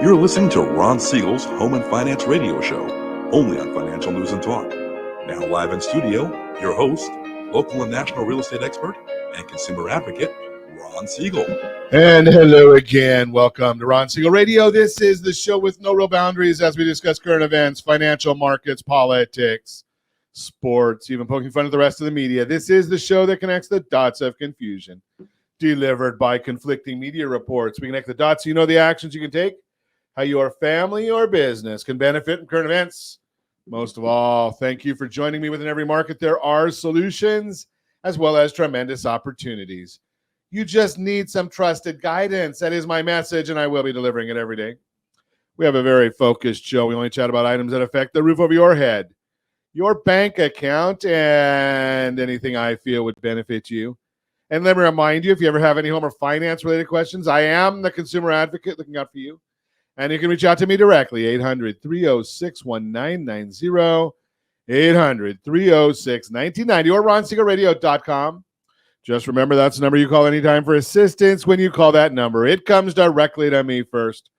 You're listening to Ron Siegel's Home and Finance Radio Show, only on Financial News and Talk. Now live in studio, your host, local and national real estate expert and consumer advocate, Ron Siegel. And hello again. Welcome to Ron Siegel Radio. This is the show with no real boundaries as we discuss current events, financial markets, politics, sports, even poking fun at the rest of the media. This is the show that connects the dots of confusion, delivered by conflicting media reports. We connect the dots so you know the actions you can take, how your family or business can benefit from current events. Most of all, thank you for joining me. Within every market, there are solutions as well as tremendous opportunities. You just need some trusted guidance. That is my message, and I will be delivering it every day. We have a very focused show. We only chat about items that affect the roof over your head, your bank account, and anything I feel would benefit you. And let me remind you, if you ever have any home or finance-related questions, I am the consumer advocate looking out for you. And you can reach out to me directly, 800-306-1990, 800-306-1990, or ronsiegelradio.com. Just remember that's the number you call anytime for assistance. When you call that number, it comes directly to me first.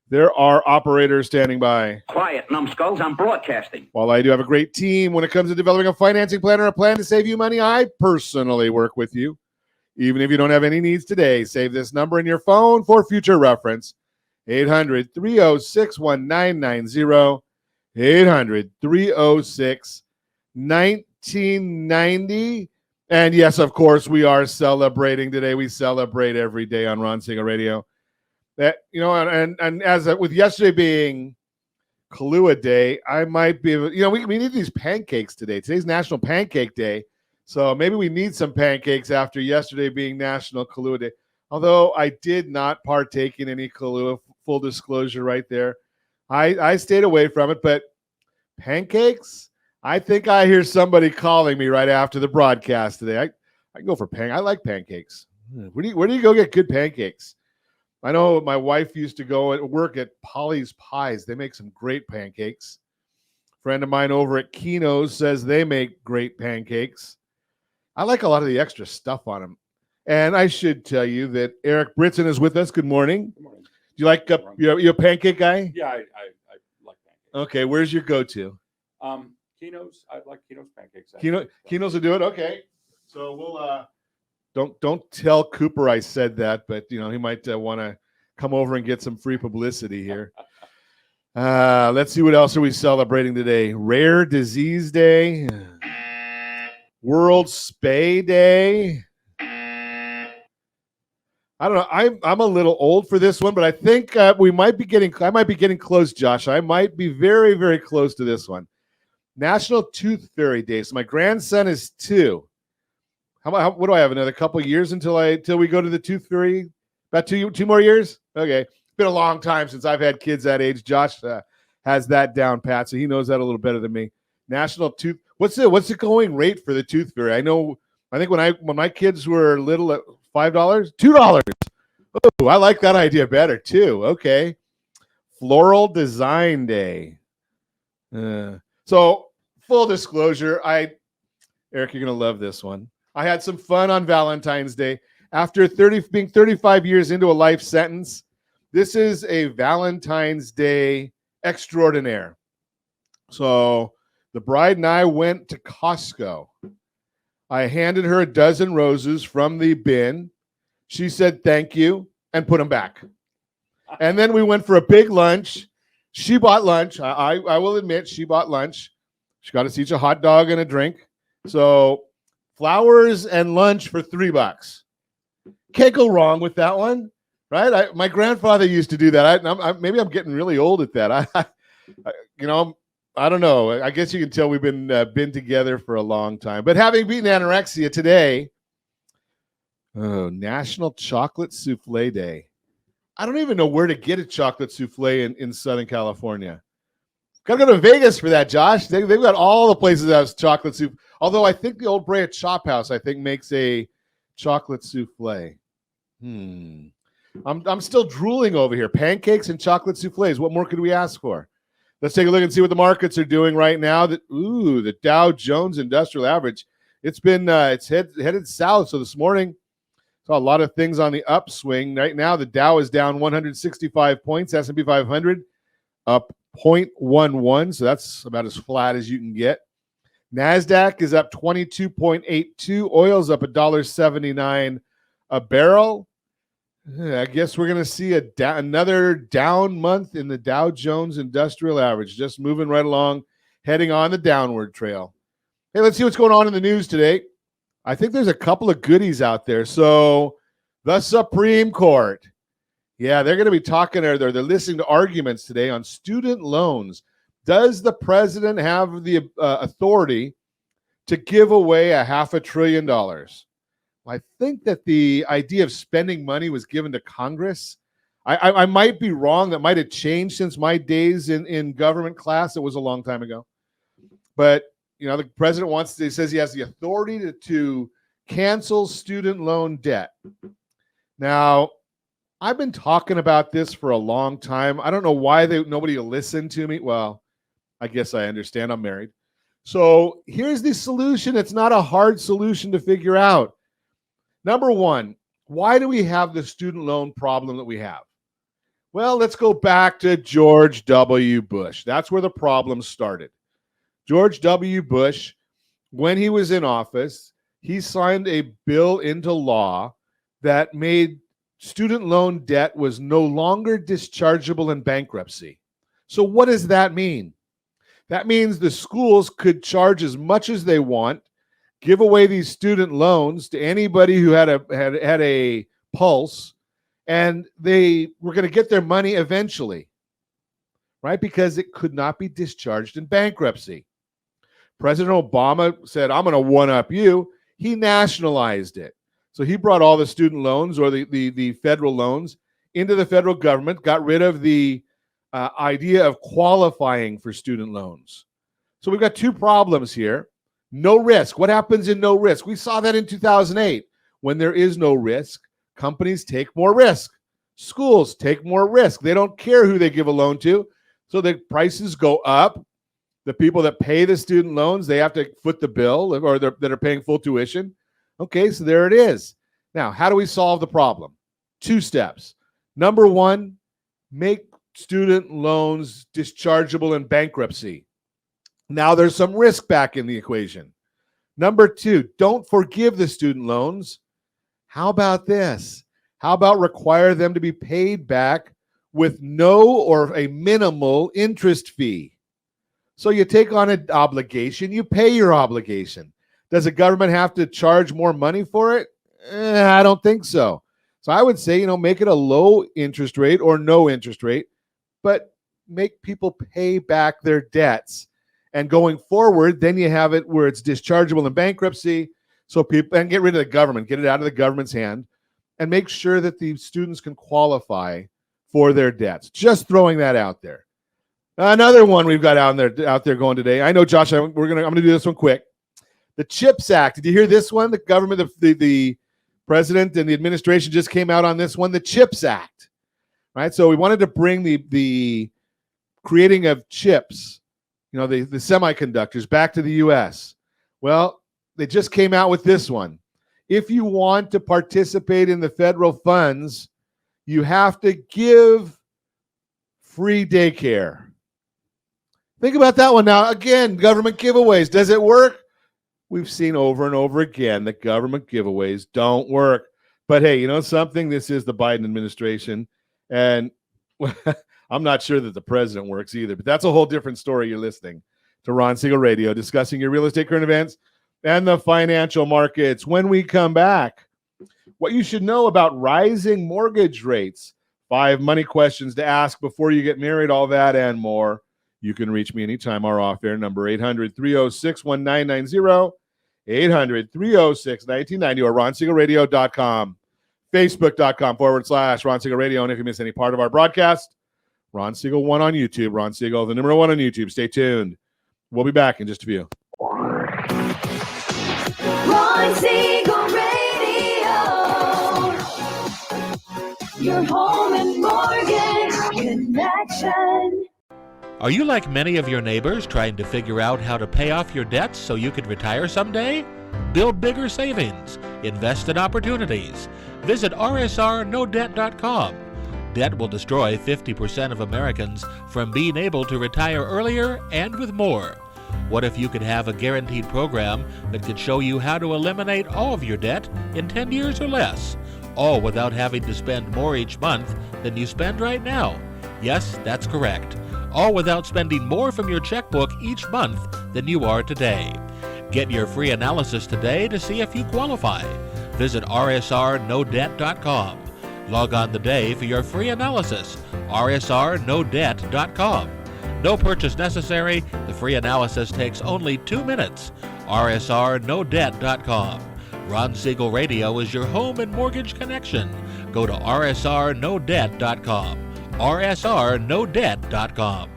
There are operators standing by. Quiet, numbskulls, I'm broadcasting. While I do have a great team when it comes to developing a financing plan or a plan to save you money, I personally work with you. Even if you don't have any needs today, save this number in your phone for future reference. 800-306-1990, 800-306-1990. And yes, of course, we are celebrating today. We celebrate every day on Ron Siegel Radio. That, you know, and as with yesterday being Kahlua Day, I might be, you know, we need these pancakes today. Today's National Pancake Day. So maybe we need some pancakes after yesterday being National Kahlua Day. Although I did not partake in any Kahlua, full disclosure right there. I stayed away from it, but pancakes, I think I hear somebody calling me right after the broadcast today. I can go for I like pancakes. Where do you go get good pancakes? I know my wife used to go and work at Polly's Pies. They make some great pancakes. A friend of mine over at Keno's says they make great pancakes. I like a lot of the extra stuff on them. And I should tell you that Eric Britson is with us. Good morning. Good morning. Do you like you're a pancake guy? Yeah, I like pancakes. Okay, where's your go-to? Keno's. I like Keno's pancakes. Keno's will do it. Okay, so we'll don't tell Cooper I said that, but you know he might want to come over and get some free publicity here. Let's see what else are we celebrating today. Rare Disease Day, World Spay Day. I don't know. I'm a little old for this one, but I think I might be getting close, Josh. I might be very, very close to this one. National Tooth Fairy Day. So my grandson is 2. What do I have? Another couple years until we go to the Tooth Fairy? About two more years? Okay. It's been a long time since I've had kids that age. Josh has that down pat, so he knows that a little better than me. National Tooth. What's the going rate for the Tooth Fairy? I think when my kids were little, at $5, $2. Oh, I like that idea better too. Okay. Floral Design Day. So full disclosure, Eric, you're gonna love this one. I had some fun on Valentine's Day. After being 35 years into a life sentence, this is a Valentine's Day extraordinaire. So the bride and I went to Costco. I handed her a dozen roses from the bin. She said thank you and put them back. And then we went for a big lunch. She bought lunch. I will admit she bought lunch. She got us each a hot dog and a drink. So flowers and lunch for $3. Can't go wrong with that one, right? My grandfather used to do that. Maybe I'm getting really old at that. I don't know. I guess you can tell we've been together for a long time. But having beaten anorexia today, National Chocolate Souffle Day. I don't even know where to get a chocolate souffle in Southern California. Got to go to Vegas for that, Josh. They've got all the places that have chocolate soup. Although I think the Old Brea Chop House, makes a chocolate souffle. I'm still drooling over here. Pancakes and chocolate souffles. What more could we ask for? Let's take a look and see what the markets are doing right now. The Dow Jones Industrial Average. It's headed south. So this morning, So a lot of things on the upswing. Right now, the Dow is down 165 points. S&P 500 up 0.11. So that's about as flat as you can get. NASDAQ is up 22.82. Oil's up $1.79 a barrel. I guess we're going to see another down month in the Dow Jones Industrial Average, just moving right along, heading on the downward trail. Hey, let's see what's going on in the news today. I think there's a couple of goodies out there. So the Supreme Court, yeah, they're going to be talking, or they're listening to arguments today on student loans. Does the president have the authority to give away $500 billion? I think that the idea of spending money was given to Congress. I might be wrong. That might have changed since my days in government class. It was a long time ago. But, the president he says he has the authority to cancel student loan debt. Now, I've been talking about this for a long time. I don't know why nobody will listen to me. Well, I guess I understand. I'm married. So here's the solution. It's not a hard solution to figure out. Number one, why do we have the student loan problem that we have? Well, let's go back to George W. Bush. That's where the problem started. George W. Bush, when he was in office, he signed a bill into law that made student loan debt was no longer dischargeable in bankruptcy. So what does that mean? That means the schools could charge as much as they want, give away these student loans to anybody who had a pulse, and they were going to get their money eventually, right? Because it could not be discharged in bankruptcy. President Obama said, I'm going to one-up you. He nationalized it. So he brought all the student loans, or the federal loans, into the federal government, got rid of the idea of qualifying for student loans. So we've got two problems here. No risk. What happens in no risk? We saw that in 2008. When there is no risk, companies take more risk. Schools take more risk. They don't care who they give a loan to. So the prices go up. The people that pay the student loans, they have to foot the bill, or that are paying full tuition. Okay, so there it is. Now, how do we solve the problem? 2 steps. Number one, make student loans dischargeable in bankruptcy. Now there's some risk back in the equation. Number 2, don't forgive the student loans. How about this? How about require them to be paid back with no or a minimal interest fee? So you take on an obligation, you pay your obligation. Does the government have to charge more money for it? I don't think so. So I would say, make it a low interest rate or no interest rate, but make people pay back their debts. And going forward, then you have it where it's dischargeable in bankruptcy. So people, and get rid of the government, get it out of the government's hand, and make sure that the students can qualify for their debts. Just throwing that out there. Another one we've got out there going today. I know, Josh, I'm gonna do this one quick. The CHIPS Act. Did you hear this one? The government, the president and the administration just came out on this one. The CHIPS Act, right? So we wanted to bring the creating of chips, the semiconductors, back to the U.S. Well, they just came out with this one. If you want to participate in the federal funds, you have to give free daycare. Think about that one. Now, again, government giveaways. Does it work? We've seen over and over again that government giveaways don't work. But hey, you know something? This is the Biden administration. And I'm not sure that the president works either. But that's a whole different story. You're listening to Ron Siegel Radio, discussing your real estate current events and the financial markets. When we come back, what you should know about rising mortgage rates, 5 money questions to ask before you get married, all that and more. You can reach me anytime. Our off-air number, 800-306-1990, 800-306-1990, or RonSiegelRadio.com, Facebook.com/Ron Siegel Radio. And if you miss any part of our broadcast, Ron Siegel 1 on YouTube. Ron Siegel, the number 1 on YouTube. Stay tuned. We'll be back in just a few. Ron Siegel Radio, your home and mortgage connection. Are you like many of your neighbors trying to figure out how to pay off your debts so you could retire someday? Build bigger savings. Invest in opportunities. Visit rsrnodebt.com. Debt will destroy 50% of Americans from being able to retire earlier and with more. What if you could have a guaranteed program that could show you how to eliminate all of your debt in 10 years or less, all without having to spend more each month than you spend right now? Yes, that's correct. All without spending more from your checkbook each month than you are today. Get your free analysis today to see if you qualify. Visit rsrnodebt.com. Log on today for your free analysis. rsrnodebt.com. No purchase necessary. The free analysis takes only 2 minutes. rsrnodebt.com. Ron Siegel Radio is your home and mortgage connection. Go to rsrnodebt.com. rsrnodebt.com.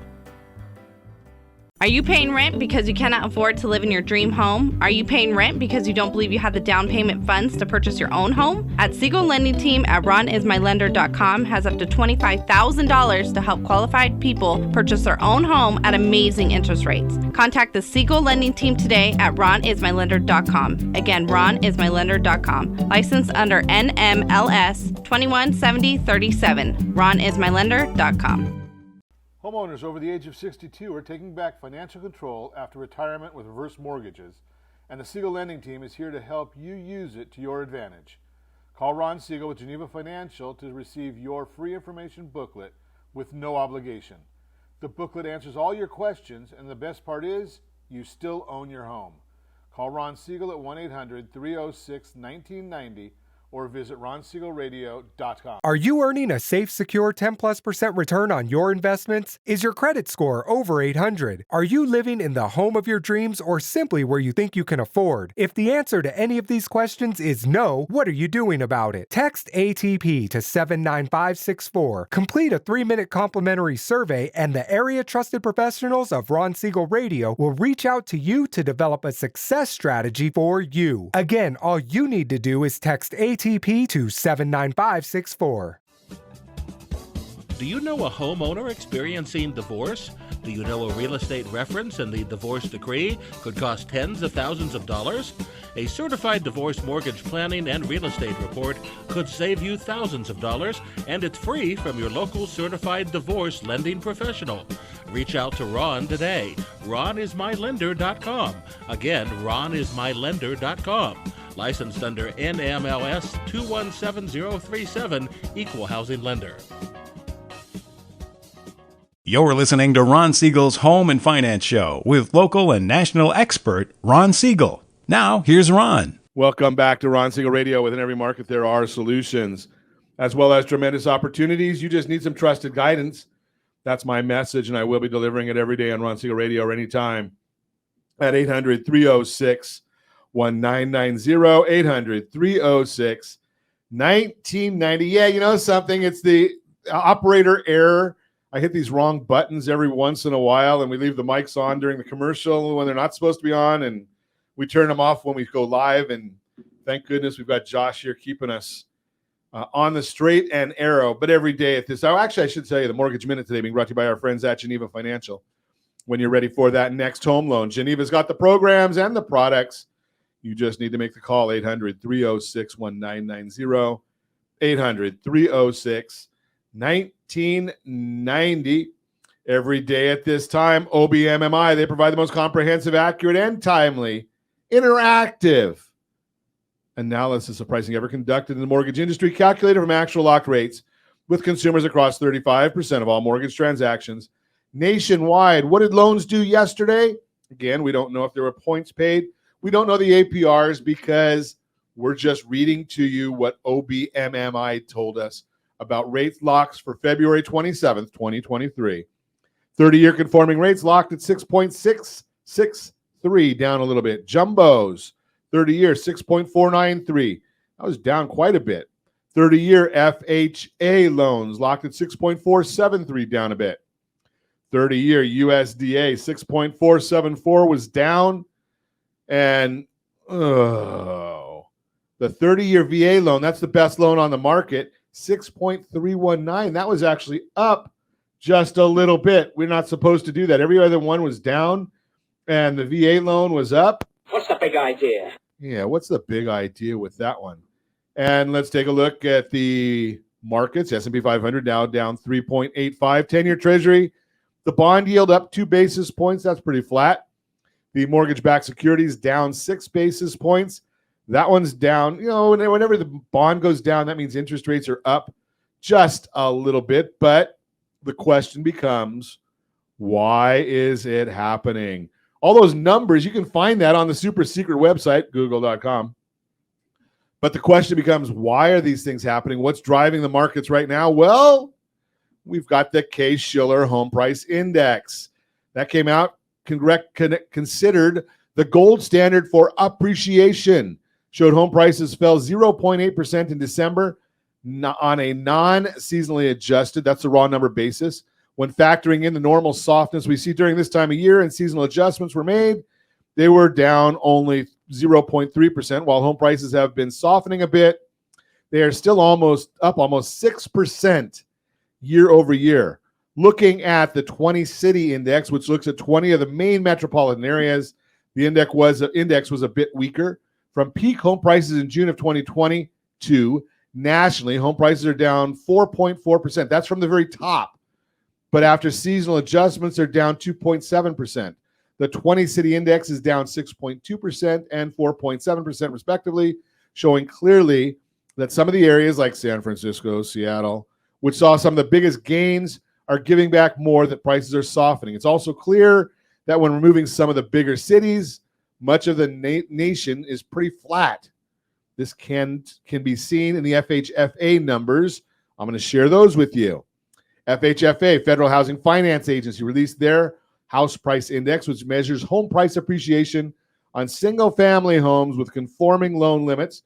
Are you paying rent because you cannot afford to live in your dream home? Are you paying rent because you don't believe you have the down payment funds to purchase your own home? At Siegel Lending Team at RonIsMyLender.com has up to $25,000 to help qualified people purchase their own home at amazing interest rates. Contact the Siegel Lending Team today at RonIsMyLender.com. Again, RonIsMyLender.com. Licensed under NMLS 217037. RonIsMyLender.com. Homeowners over the age of 62 are taking back financial control after retirement with reverse mortgages, and the Siegel Lending Team is here to help you use it to your advantage. Call Ron Siegel with Geneva Financial to receive your free information booklet with no obligation. The booklet answers all your questions, and the best part is, you still own your home. Call Ron Siegel at 1-800-306-1990 or visit ronsiegelradio.com. Are you earning a safe, secure 10+% return on your investments? Is your credit score over 800? Are you living in the home of your dreams or simply where you think you can afford? If the answer to any of these questions is no, what are you doing about it? Text ATP to 79564. Complete a 3-minute complimentary survey, and the area trusted professionals of Ron Siegel Radio will reach out to you to develop a success strategy for you. Again, all you need to do is text ATP to 79564. Do you know a homeowner experiencing divorce? Do you know a real estate reference and the divorce decree could cost tens of thousands of dollars? A certified divorce mortgage planning and real estate report could save you thousands of dollars, and it's free from your local certified divorce lending professional. Reach out to Ron today. RonIsMyLender.com. Again, RonIsMyLender.com. Licensed under NMLS 217037, Equal Housing Lender. You're listening to Ron Siegel's Home and Finance Show with local and national expert Ron Siegel. Now, here's Ron. Welcome back to Ron Siegel Radio. Within every market, there are solutions as well as tremendous opportunities. You just need some trusted guidance. That's my message, and I will be delivering it every day on Ron Siegel Radio or anytime at 800-306-1990, 800-306-1990. Yeah, you know something? It's the operator error. I hit these wrong buttons every once in a while, and we leave the mics on during the commercial when they're not supposed to be on, and we turn them off when we go live. And thank goodness we've got Josh here keeping us on the straight and arrow. But every day at this hour, actually, I should tell you, the Mortgage Minute today being brought to you by our friends at Geneva Financial. When you're ready for that next home loan, Geneva's got the programs and the products. You just need to make the call, 800-306-1990, 800-306-1990. Every day at this time, OBMMI, they provide the most comprehensive, accurate, and timely interactive analysis of pricing ever conducted in the mortgage industry, calculated from actual locked rates with consumers across 35% of all mortgage transactions nationwide. What did loans do yesterday? Again, we don't know if there were points paid. We don't know the APRs because we're just reading to you what OBMMI told us about rate locks for February 27th, 2023. 30-year conforming rates locked at 6.663, down a little bit. Jumbos, 30-year, 6.493. That was down quite a bit. 30-year FHA loans locked at 6.473, down a bit. 30-year USDA, 6.474 was down. And the 30-year VA loan, that's the best loan on the market, 6.319. That was actually up just a little bit. We're not supposed to do that. Every other one was down, and the VA loan was up. What's the big idea? Yeah, what's the big idea with that one? And let's take a look at the markets. S&P 500 now down 3.85. 10-year Treasury, the bond yield up 2 basis points. That's pretty flat. The mortgage-backed securities down 6 basis points. That one's down. You know, whenever the bond goes down, that means interest rates are up just a little bit. But the question becomes, why is it happening? All those numbers, you can find that on the super secret website, google.com. But the question becomes, why are these things happening? What's driving the markets right now? Well, we've got the Case-Shiller Home Price Index. That came out, considered the gold standard for appreciation. Showed home prices fell 0.8% in December on a non-seasonally adjusted, that's the raw number basis. When factoring in the normal softness we see during this time of year and seasonal adjustments were made, they were down only 0.3%. While home prices have been softening a bit, they are still almost 6% year over year. Looking at the 20 city index, which looks at 20 of the main metropolitan areas, the index was a bit weaker. From peak home prices in June of 2022, nationally, home prices are down 4.4%. That's from the very top. But after seasonal adjustments, they're down 2.7%. The 20 city index is down 6.2% and 4.7% respectively, showing clearly that some of the areas like San Francisco, Seattle, which saw some of the biggest gains, are giving back more, that prices are softening. It's also clear that when removing some of the bigger cities, much of the nation is pretty flat. This can be seen in the FHFA numbers. I'm going to share those with you. FHFA, Federal Housing Finance Agency, released their house price index, which measures home price appreciation on single-family homes with conforming loan limits.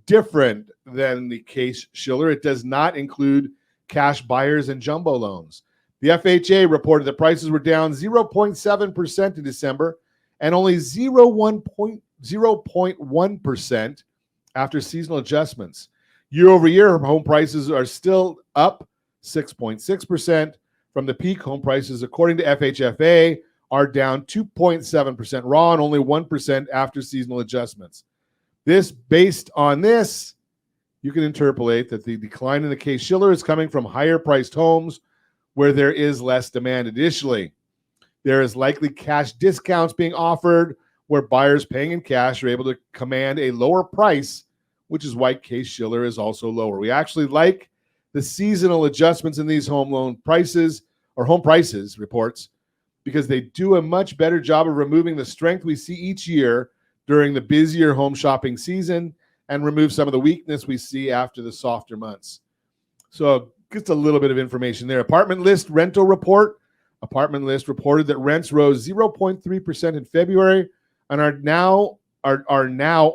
Different than the Case-Shiller, it does not include cash buyers and jumbo loans. The FHA reported that prices were down 0.7% in December and only 0.1% after seasonal adjustments. Year over year, home prices are still up 6.6% from the peak. Home prices, according to FHFA, are down 2.7% raw and only 1% after seasonal adjustments. Based on this, you can interpolate that the decline in the Case-Shiller is coming from higher priced homes where there is less demand. Additionally, there is likely cash discounts being offered where buyers paying in cash are able to command a lower price, which is why Case-Shiller is also lower. We actually like the seasonal adjustments in these home prices reports, because they do a much better job of removing the strength we see each year during the busier home shopping season and remove some of the weakness we see after the softer months. So just a little bit of information there. Apartment List rental report. Apartment List reported that rents rose 0.3% in February and are now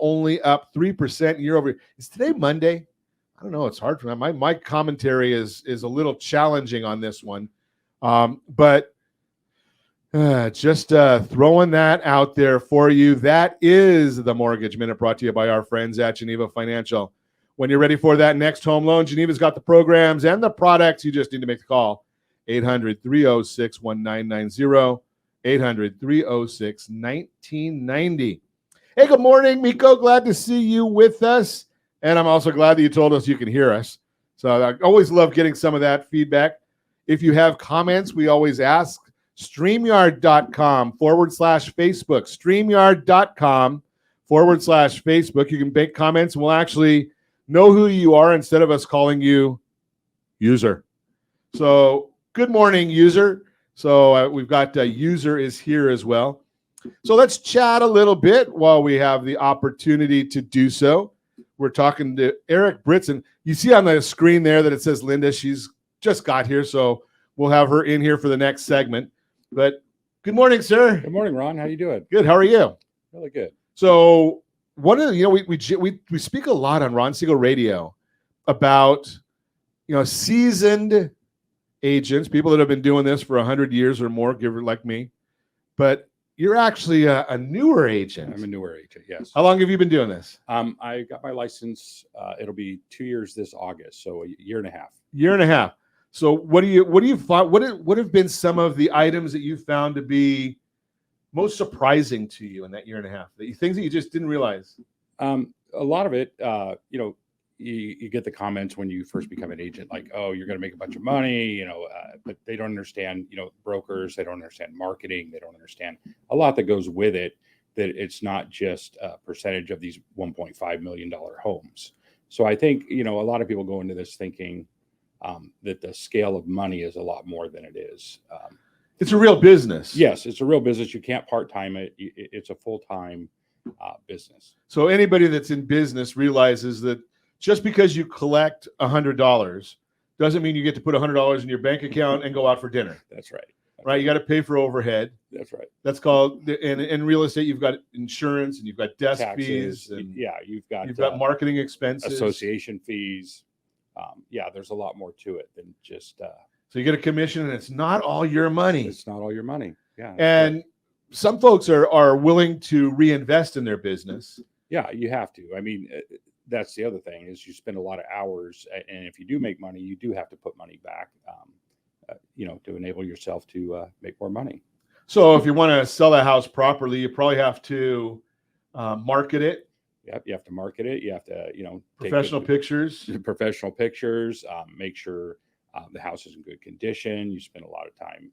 only up 3% year over year. Is today Monday? I don't know. It's hard for me. My commentary is a little challenging on this one. But just throwing that out there for you. That is the Mortgage Minute, brought to you by our friends at Geneva Financial. When you're ready for that next home loan, Geneva's got the programs and the products. You just need to make the call. 800-306-1990. 800-306-1990. Hey, good morning, Miko. Glad to see you with us. And I'm also glad that you told us you can hear us. So I always love getting some of that feedback. If you have comments, we always ask. StreamYard.com/Facebook. StreamYard.com/Facebook. You can make comments and we'll actually know who you are instead of us calling you user. So good morning, user. So we've got user is here as well. So let's chat a little bit while we have the opportunity to do so. We're talking to Eric Britson. You see on the screen there that it says Linda. She's just got here, so we'll have her in here for the next segment. But good morning, sir. Good morning, Ron. How you doing? Good. How are you? Really good. So one of the, we speak a lot on Ron Siegel Radio about, seasoned agents, people that have been doing this for 100 years or more, give it like me. But you're actually a newer agent. I'm a newer agent, yes. How long have you been doing this? I got my license. It'll be 2 years this August, so a year and a half. Year and a half. So what do you find? What have been some of the items that you found to be most surprising to you in that year and a half? Things that you just didn't realize? A lot of it, you get the comments when you first become an agent, like, oh, you're going to make a bunch of money, but they don't understand, brokers, they don't understand marketing, they don't understand a lot that goes with it, that it's not just a percentage of these $1.5 million homes. So I think, a lot of people go into this thinking that the scale of money is a lot more than it is. It's a real business. Yes, it's a real business. You can't part-time it. It's a full-time business. So anybody that's in business realizes that just because you collect $100 doesn't mean you get to put $100 in your bank account and go out for dinner. That's right. Right? You got to pay for overhead. That's right. That's called, in real estate, you've got insurance and you've got desk Taxes, fees. And you've got marketing expenses, association fees. There's a lot more to it than just. So you get a commission, and it's not all your money. It's not all your money. Yeah. And some folks are willing to reinvest in their business. Yeah, you have to. I mean, that's the other thing is you spend a lot of hours, and if you do make money, you do have to put money back, to enable yourself to make more money. So if you want to sell a house properly, you probably have to market it. Yep, you have to market it. You have to, professional pictures. Professional pictures. Make sure the house is in good condition. You spend a lot of time,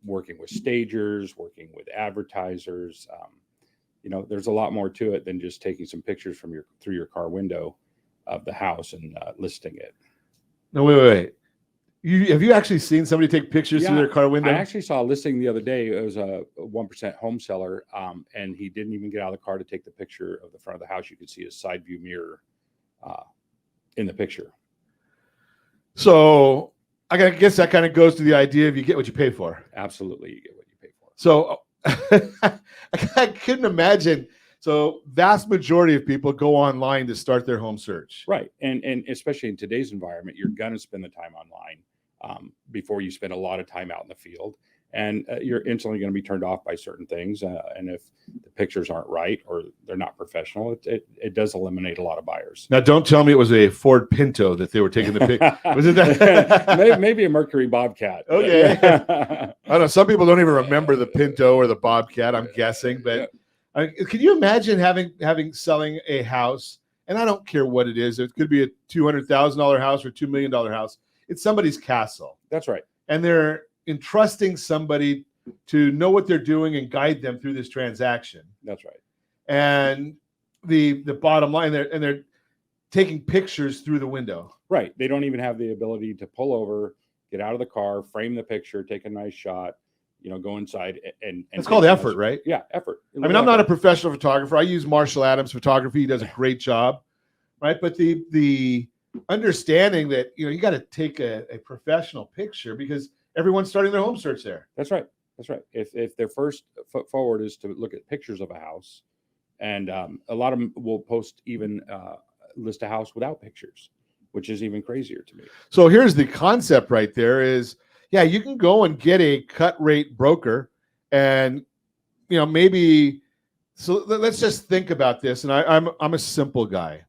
working with stagers, working with advertisers. There's a lot more to it than just taking some pictures through your car window of the house and listing it. No, wait. Have you actually seen somebody take pictures through their car window? I actually saw a listing the other day. It was a 1% home seller, and he didn't even get out of the car to take the picture of the front of the house. You could see his side view mirror in the picture. So I guess that kind of goes to the idea of you get what you pay for. Absolutely, you get what you pay for. So I couldn't imagine. So vast majority of people go online to start their home search. Right. And especially in today's environment, you're going to spend the time online before you spend a lot of time out in the field. And you're instantly going to be turned off by certain things. And if the pictures aren't right or they're not professional, it does eliminate a lot of buyers. Now, don't tell me it was a Ford Pinto that they were taking the pic. Was it that? maybe a Mercury Bobcat. Okay. I don't know. Some people don't even remember the Pinto or the Bobcat, I'm guessing. But can you imagine selling a house? And I don't care what it is. It could be a $200,000 house or $2 million house. It's somebody's castle. That's right. And they're entrusting somebody to know what they're doing and guide them through this transaction. That's right. And the bottom line, they're taking pictures through the window. Right. They don't even have the ability to pull over, get out of the car, frame the picture, take a nice shot, go inside and it's called effort, right? Yeah, effort. I mean, I'm not a professional photographer. I use Marshall Adams photography. He does a great job, right? But the understanding that you got to take a professional picture because everyone's starting their home search there. That's right. That's right. If their first foot forward is to look at pictures of a house, and a lot of them will post even list a house without pictures, which is even crazier to me. So here's the concept right there is, you can go and get a cut rate broker and, maybe, so let's just think about this. And I'm a simple guy.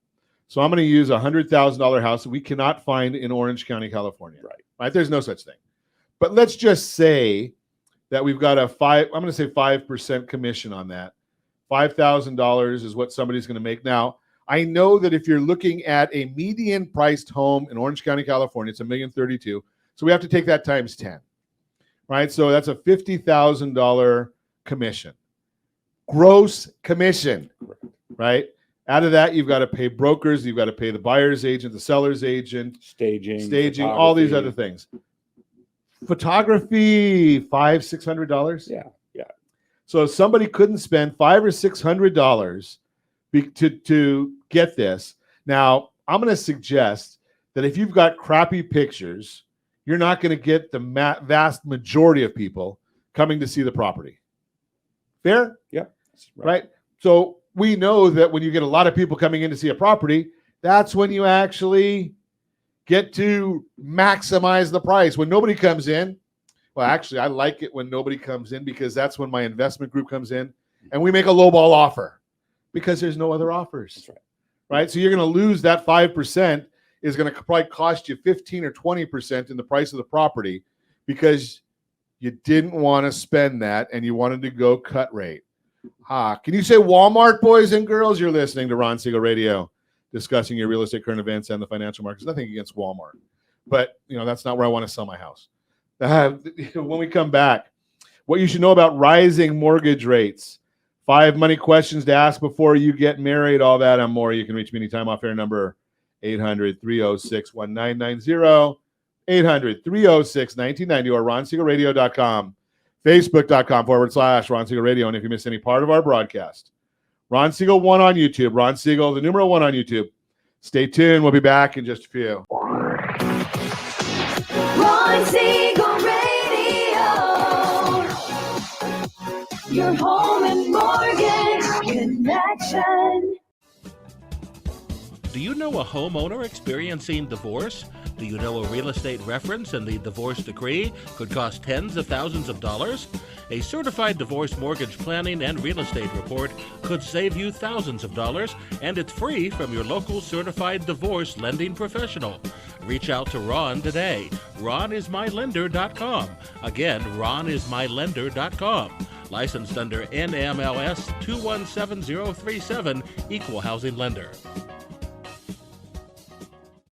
So I'm going to use a $100,000 house that we cannot find in Orange County, California. Right. There's no such thing. But let's just say that we've got I'm going to say 5% commission on that. $5,000 is what somebody's going to make. Now, I know that if you're looking at a median priced home in Orange County, California, it's $1,032,000. So we have to take that times 10, right? So that's a $50,000 commission, gross commission, right? Out of that, you've got to pay brokers, you've got to pay the buyer's agent, the seller's agent, staging, all these other things. Photography, $500-$600. Yeah. So if somebody couldn't spend $500 or $600 to get this. Now, I'm going to suggest that if you've got crappy pictures, you're not going to get the vast majority of people coming to see the property. Fair? Yeah. Right. So we know that when you get a lot of people coming in to see a property, that's when you actually get to maximize the price. When nobody comes in, well, actually, I like it when nobody comes in because that's when my investment group comes in and we make a lowball offer because there's no other offers. That's right. Right. So you're going to lose that 5%. Is going to probably cost you 15 or 20% in the price of the property because you didn't want to spend that and you wanted to go cut rate. Can you say Walmart, boys and girls? You're listening to Ron Siegel Radio. discussing your real estate current events and the financial markets. Nothing against Walmart, but that's not where I want to sell my house. When we come back, what you should know about rising mortgage rates, 5 money questions to ask before you get married, all that and more. You can reach me anytime off air number 800-306-1990, 800-306-1990, or RonSiegelRadio.com, Facebook.com/Ron Siegel Radio. And if you miss any part of our broadcast, Ron Siegel 1 on YouTube, Ron Siegel, the numeral 1 on YouTube. Stay tuned. We'll be back in just a few. Ron Siegel Radio. Your home and mortgage connection. Do you know a homeowner experiencing divorce? Do you know a real estate reference and the divorce decree could cost tens of thousands of dollars? A certified divorce mortgage planning and real estate report could save you thousands of dollars, and it's free from your local certified divorce lending professional. Reach out to Ron today. RonIsMyLender.com. Again, RonIsMyLender.com. Licensed under NMLS 217037, Equal Housing Lender.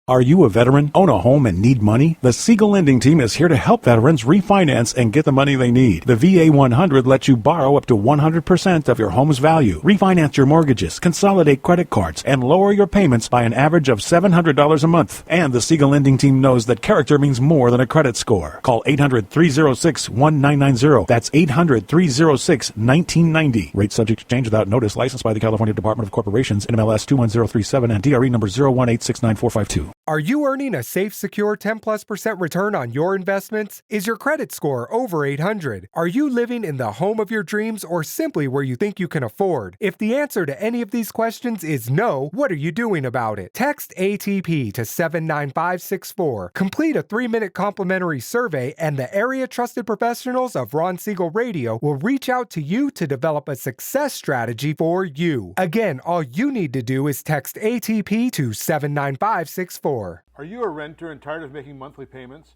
Are you a veteran, own a home, and need money? The Siegel Lending Team is here to help veterans refinance and get the money they need. The VA 100 lets you borrow up to 100% of your home's value, refinance your mortgages, consolidate credit cards, and lower your payments by an average of $700 a month. And the Siegel Lending Team knows that character means more than a credit score. Call 800-306-1990. That's 800-306-1990. Rate subject to change without notice. Licensed by the California Department of Corporations, NMLS 21037, and DRE number 018694452. Are you earning a safe, secure 10+% return on your investments? Is your credit score over 800? Are you living in the home of your dreams or simply where you think you can afford? If the answer to any of these questions is no, what are you doing about it? Text ATP to 79564. Complete a 3-minute complimentary survey, and the area trusted professionals of Ron Siegel Radio will reach out to you to develop a success strategy for you. Again, all you need to do is text ATP to 79564. Are you a renter and tired of making monthly payments?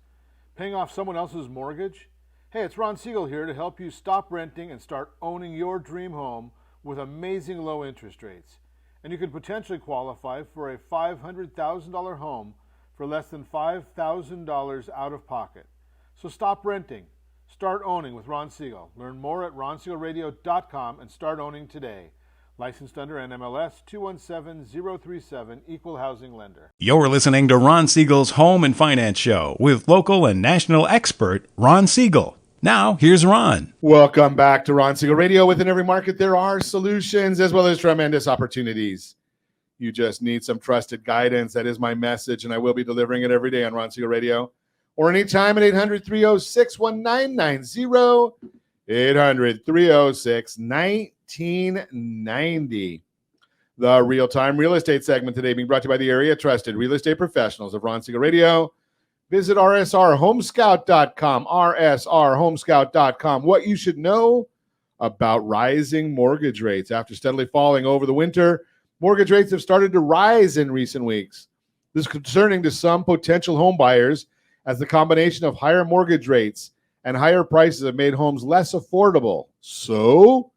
Paying off someone else's mortgage? Hey, it's Ron Siegel here to help you stop renting and start owning your dream home with amazing low interest rates. And you could potentially qualify for a $500,000 home for less than $5,000 out of pocket. So stop renting. Start owning with Ron Siegel. Learn more at RonSiegelRadio.com and start owning today. Licensed under NMLS 217037, Equal Housing Lender. You're listening to Ron Siegel's Home and Finance Show with local and national expert Ron Siegel. Now, here's Ron. Welcome back to Ron Siegel Radio. Within every market, there are solutions as well as tremendous opportunities. You just need some trusted guidance. That is my message, and I will be delivering it every day on Ron Siegel Radio or anytime at 800-306-1990, 800-306-1990. The real-time real estate segment today being brought to you by the area trusted real estate professionals of Ron Siegel Radio. Visit rsrhomescout.com, rsrhomescout.com. What you should know about rising mortgage rates. After steadily falling over the winter, mortgage rates have started to rise in recent weeks. This is concerning to some potential home buyers as the combination of higher mortgage rates and higher prices have made homes less affordable. So,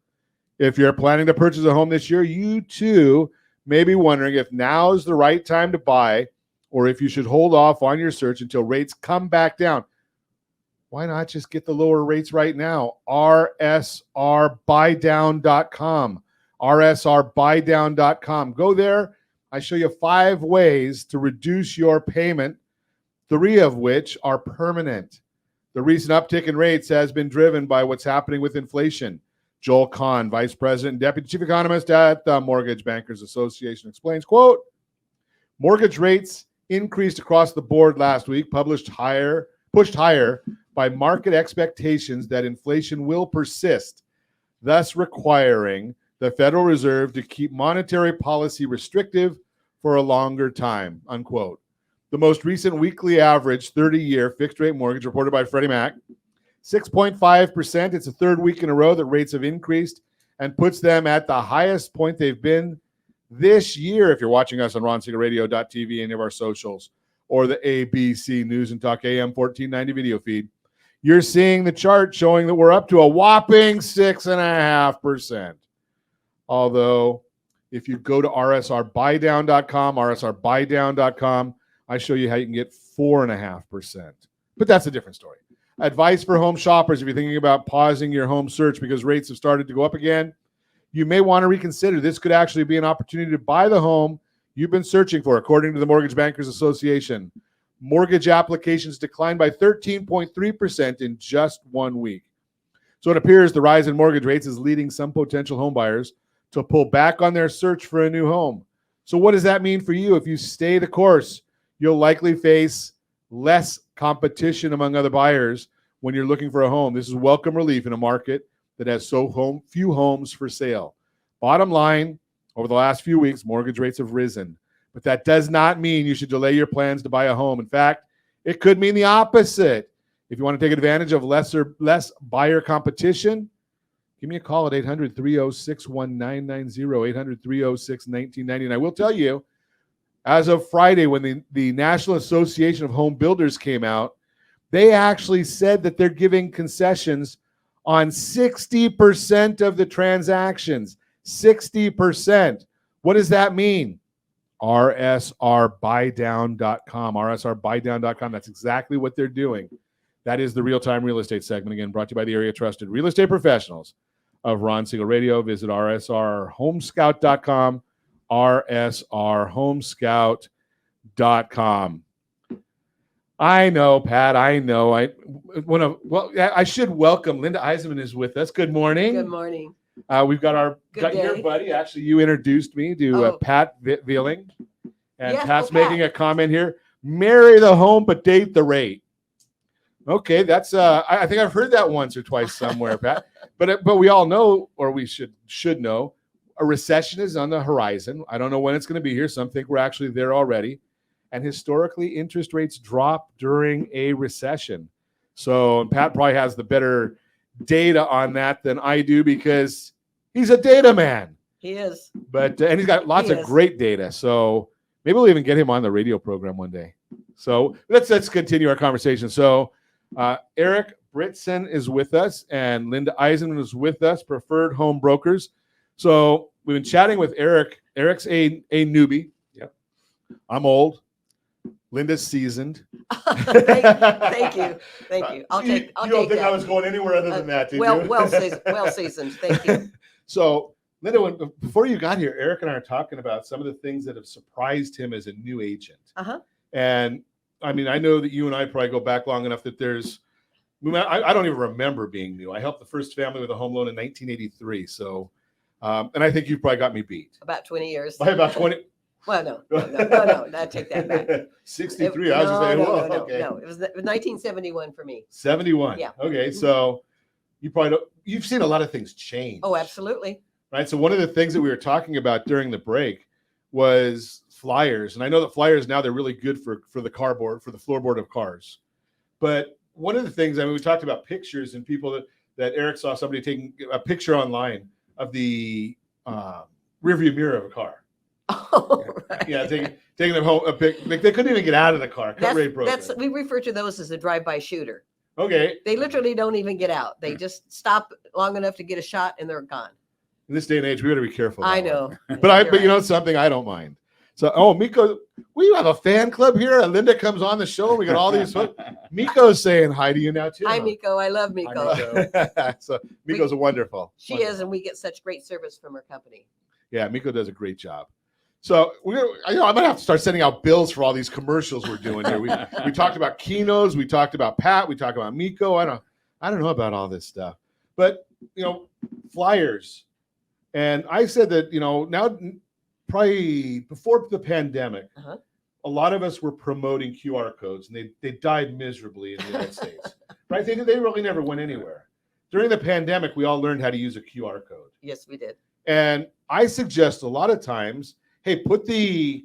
if you're planning to purchase a home this year, you too may be wondering if now is the right time to buy or if you should hold off on your search until rates come back down. Why not just get the lower rates right now? rsrbuydown.com. rsrbuydown.com. Go there. I show you 5 ways to reduce your payment, 3 of which are permanent. The recent uptick in rates has been driven by what's happening with inflation. Joel Kahn, Vice President and Deputy Chief Economist at the Mortgage Bankers Association, explains, quote, mortgage rates increased across the board last week, pushed higher by market expectations that inflation will persist, thus requiring the Federal Reserve to keep monetary policy restrictive for a longer time, unquote. The most recent weekly average 30-year fixed-rate mortgage reported by Freddie Mac, 6.5%. It's the 3rd week in a row that rates have increased and puts them at the highest point they've been this year. If you're watching us on RonSiegelRadio.tv, any of our socials, or the ABC News and Talk AM 1490 video feed, you're seeing the chart showing that we're up to a whopping 6.5%. Although If you go to rsrbuydown.com, I show you how you can get 4.5%. But that's a different story. Advice for home shoppers: if you're thinking about pausing your home search because rates have started to go up again, you may want to reconsider. This could actually be an opportunity to buy the home you've been searching for, according to the Mortgage Bankers Association. Mortgage applications declined by 13.3% in just 1 week. So it appears the rise in mortgage rates is leading some potential home buyers to pull back on their search for a new home. So what does that mean for you? If you stay the course, you'll likely face less competition among other buyers when you're looking for a home. This is welcome relief in a market that has so few homes for sale. Bottom line, over the last few weeks, mortgage rates have risen. But that does not mean you should delay your plans to buy a home. In fact, it could mean the opposite. If you want to take advantage of less buyer competition, give me a call at 800-306-1990, 800-306-1990. I will tell you, as of Friday, when the National Association of Home Builders came out, they actually said that they're giving concessions on 60% of the transactions. 60%. What does that mean? rsrbuydown.com. rsrbuydown.com. That's exactly what they're doing. That is the Real-Time Real Estate segment. Again, brought to you by the area trusted real estate professionals of Ron Siegel Radio. Visit rsrhomescout.com, rsrhomescout.com. I know, Pat. I know. I should welcome Linda Eisenman is with us. Good morning. Good morning. We've got your buddy. Actually, you introduced me to Pat Veeling, and Yes, Pat's Pat. making a comment here. Marry the home, but date the rate. Okay, that's I think I've heard that once or twice somewhere, Pat. But we all know, or we should know, a recession is on the horizon. I don't know when it's going to be here. Some think we're actually there already. And historically, interest rates drop during a recession. So Pat probably has the better data on that than I do because he's a data man. He is. But and he's got lots of great data. So maybe we'll even get him on the radio program one day. So let's continue our conversation. So Eric Britson is with us and Linda Eisenman is with us, Preferred Home Brokers. So we've been chatting with Eric. Eric's a newbie. Yep. I'm old. Linda's seasoned. Thank you. I'll take don't think that. I was going anywhere other than that, did you? Well seasoned. Thank you. So, Linda, before you got here, Eric and I are talking about some of the things that have surprised him as a new agent. Uh-huh. And I mean, I know that you and I probably go back long enough that I don't even remember being new. I helped the first family with a home loan in 1983. So, and I think you probably got me beat. About 20 years. By about 20. Well, no, I take that back. 63. I was just saying, okay. No, it was 1971 for me. 71. Yeah. Okay. So you've seen a lot of things change. Oh, absolutely. Right. So one of the things that we were talking about during the break was flyers. And I know that flyers now, they're really good for the cardboard, for the floorboard of cars. But one of the things, I mean, we talked about pictures and people that Eric saw somebody taking a picture online of the rearview mirror of a car. Oh, right. Yeah, taking them home. They couldn't even get out of the car. We refer to those as a drive-by shooter. Okay. They literally don't even get out. They just stop long enough to get a shot and they're gone. In this day and age, we better be careful. I know. But you know something, I don't mind. So, Miko, we have a fan club here. And Linda comes on the show. And we got all these. Miko's saying hi to you now too. Hi, Miko. I love Miko. So Miko's wonderful. She is, and we get such great service from her company. Yeah, Miko does a great job. So I'm gonna have to start sending out bills for all these commercials we're doing here. We talked about Kino's, we talked about Pat, we talked about Miko. I don't know about all this stuff, but flyers. And I said that now probably before the pandemic, a lot of us were promoting QR codes, and they died miserably in the United States. Right? They really never went anywhere. During the pandemic, we all learned how to use a QR code. Yes, we did. And I suggest a lot of times, hey, put a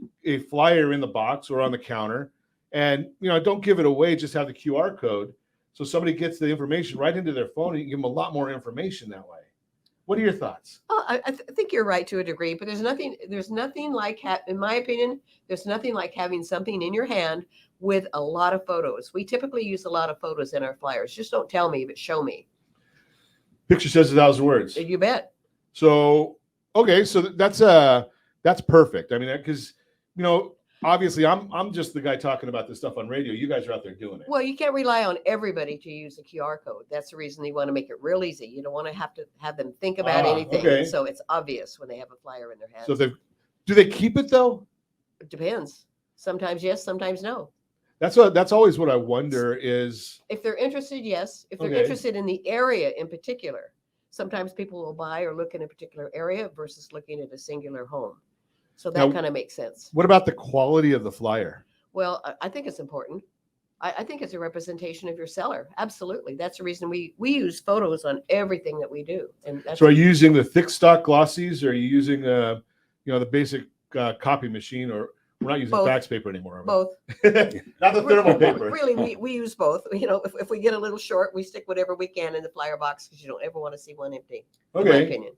flyer in the box or on the counter, and don't give it away. Just have the QR code, so somebody gets the information right into their phone, and you can give them a lot more information that way. What are your thoughts? Oh, I think you're right to a degree, but there's nothing like, in my opinion, there's nothing like having something in your hand with a lot of photos. We typically use a lot of photos in our flyers. Just don't tell me, but show me. Picture says 1,000 words. You bet. So, okay, so that's That's perfect. I mean, because obviously I'm just the guy talking about this stuff on radio. You guys are out there doing it. Well, you can't rely on everybody to use the QR code. That's the reason you want to make it real easy. You don't want to have them think about anything. Okay. So it's obvious when they have a flyer in their hand. So do they keep it though? It depends. Sometimes yes, sometimes no. That's always what I wonder is. If they're interested, yes. If they're Okay. interested in the area in particular, sometimes people will buy or look in a particular area versus looking at a singular home. So that Now, kind of makes sense. What about the quality of the flyer? Well, I think it's important. I think it's a representation of your seller. Absolutely. That's the reason we use photos on everything that we do. And that's So are you using the thick stock glossies, or are you using the basic copy machine, or we're not using Both. fax paper anymore? Are we? both. Not the thermal paper. Really, we use both. If we get a little short, we stick whatever we can in the flyer box because you don't ever want to see one empty. In my Okay. opinion.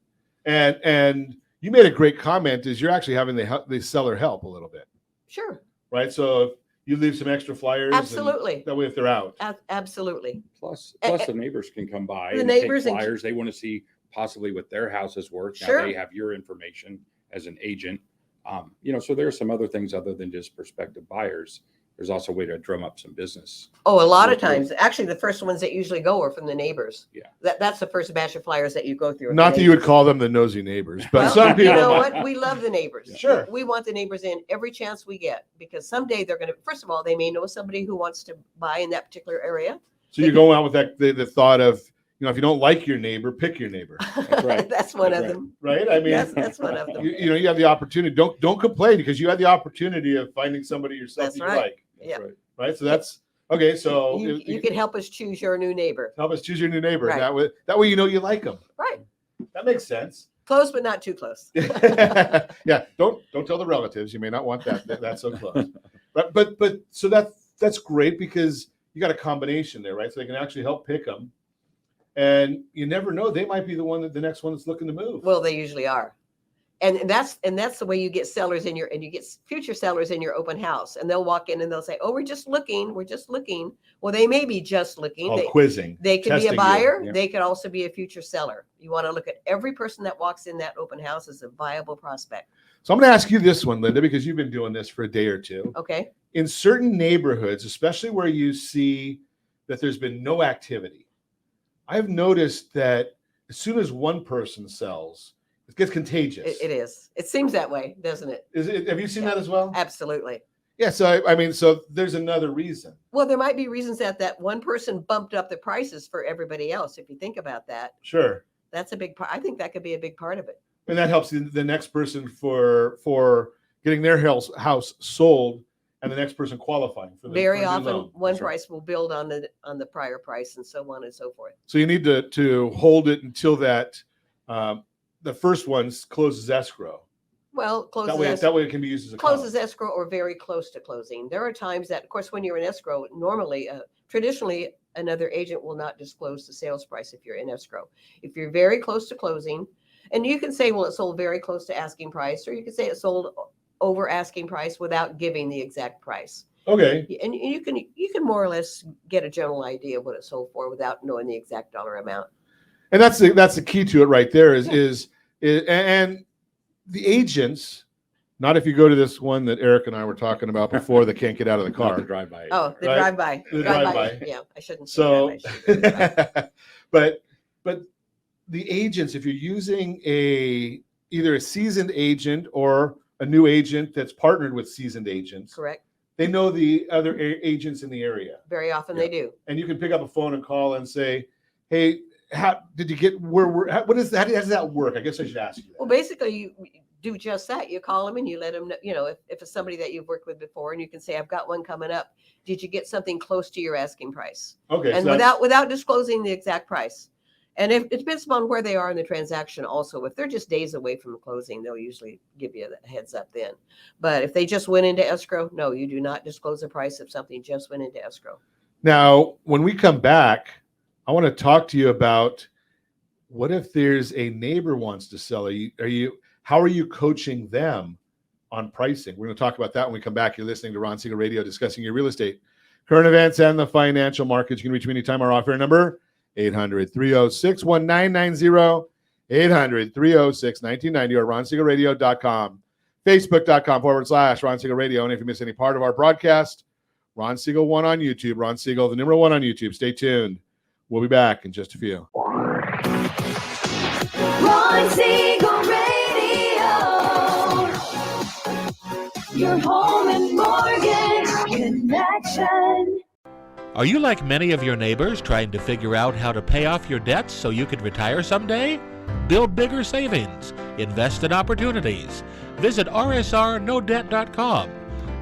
And you made a great comment. Is you're actually having the seller help a little bit, Sure. right? So if you leave some extra flyers, and Absolutely. that way if they're out, Absolutely. Plus, Eh, the neighbors can come by the and neighbors take and- flyers. They want to see possibly what their house is worth. Now Sure. they have your information as an agent. So there are some other things other than just prospective buyers. There's also a way to drum up some business. Oh, a lot of With you. times. Actually, the first ones that usually go are from the neighbors. Yeah. That's the first batch of flyers that you go through. not that you would call them the nosy neighbors, but Well, some people. You know what? We love the neighbors. Sure. We want the neighbors in every chance we get because someday they're going to, first of all, they may know somebody who wants to buy in that particular area. So you're going out with that the thought of, if you don't like your neighbor, pick your neighbor, That's right. That's one That's of right. them. right? I mean, That's one of them. you have the opportunity. Don't complain because you had the opportunity of finding somebody yourself That's that you right. like, That's Yeah. right. right? So that's okay. So You can help us choose your new neighbor. help us choose your new neighbor. Right. That way you like them. Right. That makes sense. Close, but not too close. Yeah, don't tell the relatives. You may not want that's so close. But so that's great because you got a combination there, right? So they can actually help pick them, and you never know, they might be the next one that's looking to move. Well, they usually are. And that's the way you get sellers in you get future sellers in your open house, and they'll walk in and they'll say, "Oh, we're just looking. Well, they may be just looking. Quizzing. They could be testing a you. buyer. Yeah. They could also be a future seller. You want to look at every person that walks in that open house as a viable prospect. So I'm going to ask you this one, Linda, because you've been doing this for a day or two. Okay. In certain neighborhoods, especially where you see that there's been no activity, I've noticed that as soon as one person sells, it gets contagious. It is. It seems that way, doesn't it? Have you seen that as well? Absolutely. Yeah. So I mean, so there's another reason. Well, there might be reasons that one person bumped up the prices for everybody else. If you think about that, Sure. that's a big part. I think that could be a big part of it. And that helps the next person for getting their house sold, and the next person qualifying for the Very for a new often, loan. one That's right. price will build on the prior price, and so on and so forth. So you need to hold it until that the first one closes escrow. Well, That way it can be used as a closes escrow or very close to closing. There are times that, of course, when you're in escrow, normally, traditionally, another agent will not disclose the sales price if you're in escrow. If you're very close to closing, and you can say, well, it sold very close to asking price, or you can say it sold over asking price without giving the exact price. Okay. And you can more or less get a general idea of what it sold for without knowing the exact dollar amount. And that's the key to it right there is and the agents, not if you go to this one that Eric and I were talking about before that can't get out of the Not car. the drive-by. Oh, the Right. drive-by. The drive-by. Yeah, I shouldn't say So, drive-by, I should say drive-by. but the agents, if you're using either a seasoned agent or a new agent that's partnered with seasoned agents, Correct. they know the other agents in the area, Very often they do. and you can pick up a phone and call and say, "Hey, how did you get what is that? How does that work?" I guess I should ask you. Well, basically, you do just that. You call them and you let them know, if it's somebody that you've worked with before, and you can say, I've got one coming up. Did you get something close to your asking price? Okay, And so that's- without disclosing the exact price. And if it depends upon where they are in the transaction also. If they're just days away from closing, they'll usually give you a heads up then. But if they just went into escrow, no, you do not disclose the price if something just went into escrow. Now, when we come back, I want to talk to you about what if there's a neighbor wants to sell. How are you coaching them on pricing? We're going to talk about that when we come back. You're listening to Ron Siegel Radio, discussing your real estate, current events, and the financial markets. You can reach me anytime. Our offer number, 800-306-1990, 800-306-1990, or RonSiegelRadio.com. Facebook.com/Ron Siegel Radio. And if you miss any part of our broadcast, Ron Siegel 1 on YouTube. Ron Siegel, the number 1 on YouTube. Stay tuned. We'll be back in just a few. Ron Siegel Radio. Your home and mortgage connection. Are you like many of your neighbors trying to figure out how to pay off your debts so you could retire someday? Build bigger savings. Invest in opportunities. Visit rsrnodebt.com.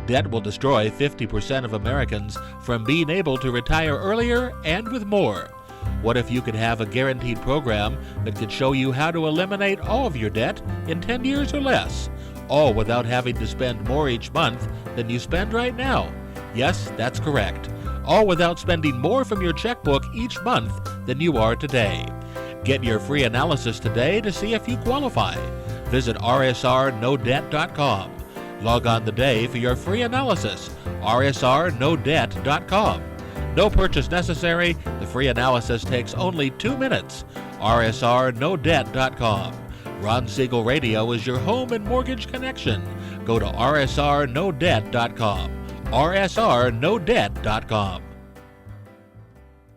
Debt will destroy 50% of Americans from being able to retire earlier and with more. What if you could have a guaranteed program that could show you how to eliminate all of your debt in 10 years or less, all without having to spend more each month than you spend right now? Yes, that's correct. All without spending more from your checkbook each month than you are today. Get your free analysis today to see if you qualify. Visit rsrnodebt.com. Log on today for your free analysis, rsrnodebt.com. No purchase necessary. The free analysis takes only 2 minutes. rsrnodebt.com. Ron Siegel Radio is your home and mortgage connection. Go to rsrnodebt.com. rsrnodebt.com.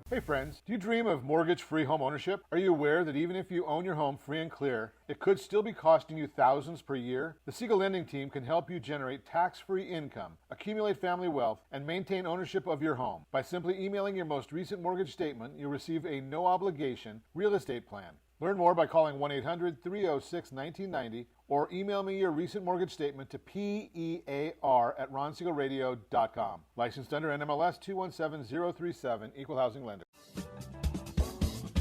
Hey friends, do you dream of mortgage-free home ownership? Are you aware that even if you own your home free and clear, it could still be costing you thousands per year? The Siegel Lending Team can help you generate tax-free income, accumulate family wealth, and maintain ownership of your home. By simply emailing your most recent mortgage statement, you'll receive a no-obligation real estate plan. Learn more by calling 1-800-306-1990 or email me your recent mortgage statement to PEAR@RonSiegelRadio.com. Licensed under NMLS 217037, Equal Housing Lender.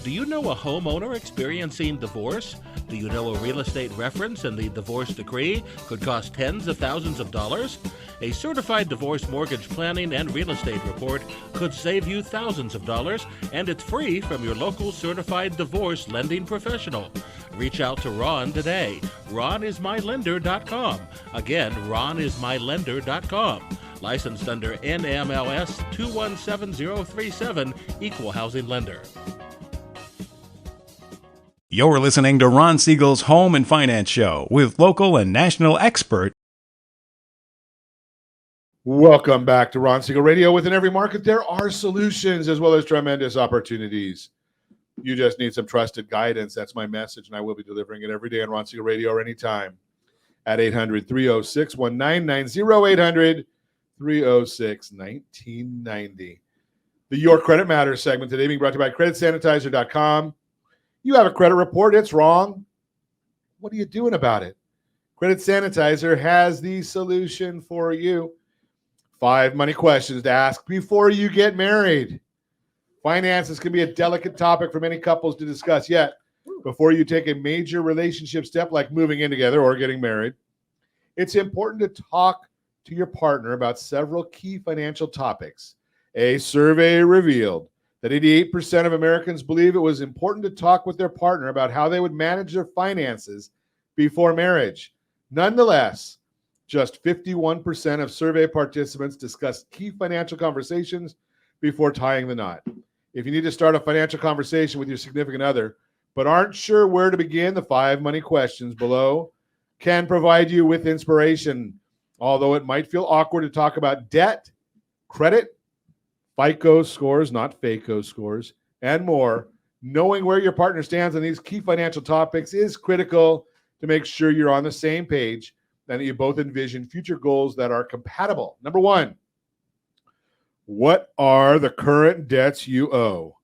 Do you know a homeowner experiencing divorce? Do you know a real estate reference and the divorce decree could cost tens of thousands of dollars? A certified divorce mortgage planning and real estate report could save you thousands of dollars, and it's free from your local certified divorce lending professional. Reach out to Ron today. RonIsMyLender.com. Again, RonIsMyLender.com. Licensed under NMLS 217037, Equal Housing Lender. You're listening to Ron Siegel's Home and Finance Show with local and national expert. Welcome back to Ron Siegel Radio. Within every market, there are solutions as well as tremendous opportunities. You just need some trusted guidance. That's my message, and I will be delivering it every day on Ron Siegel Radio or anytime at 800-306-1990, 800-306-1990. The Your Credit Matters segment today being brought to you by CreditSanitizer.com. You have a credit report, it's wrong. What are you doing about it? Credit Sanitizer has the solution for you. 5 money questions to ask before you get married. Finances can be a delicate topic for many couples to discuss, yet before you take a major relationship step like moving in together or getting married, it's important to talk to your partner about several key financial topics. A survey revealed that 88% of Americans believe it was important to talk with their partner about how they would manage their finances before marriage. Nonetheless, just 51% of survey participants discussed key financial conversations before tying the knot. If you need to start a financial conversation with your significant other, but aren't sure where to begin, the 5 money questions below can provide you with inspiration. Although it might feel awkward to talk about debt, credit, FICO scores, not FACO scores, and more, knowing where your partner stands on these key financial topics is critical to make sure you're on the same page and that you both envision future goals that are compatible. Number 1, what are the current debts you owe?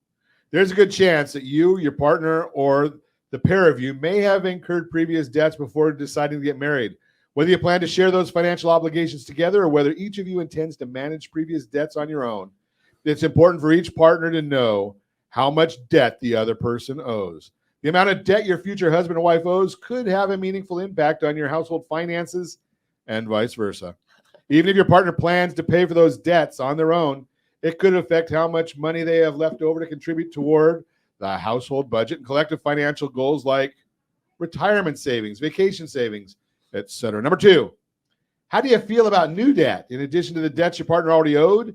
There's a good chance that you, your partner, or the pair of you may have incurred previous debts before deciding to get married. Whether you plan to share those financial obligations together or whether each of you intends to manage previous debts on your own, it's important for each partner to know how much debt the other person owes. The amount of debt your future husband or wife owes could have a meaningful impact on your household finances and vice versa. Even if your partner plans to pay for those debts on their own, it could affect how much money they have left over to contribute toward the household budget and collective financial goals like retirement savings, vacation savings, etc. Number 2, how do you feel about new debt? In addition to the debts your partner already owed,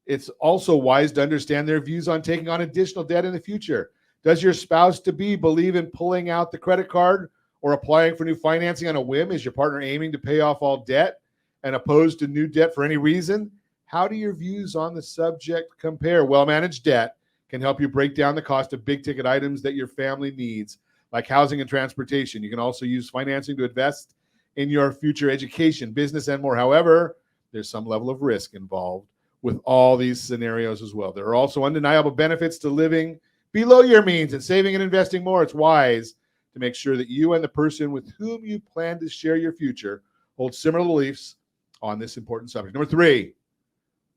it's also wise to understand their views on taking on additional debt in the future. Does your spouse-to-be believe in pulling out the credit card or applying for new financing on a whim? Is your partner aiming to pay off all debt and opposed to new debt for any reason? How do your views on the subject compare? Well-managed debt can help you break down the cost of big-ticket items that your family needs, like housing and transportation. You can also use financing to invest in your future education, business, and more. However, there's some level of risk involved with all these scenarios as well. There are also undeniable benefits to living below your means and saving and investing more. It's wise to make sure that you and the person with whom you plan to share your future hold similar beliefs on this important subject. Number 3,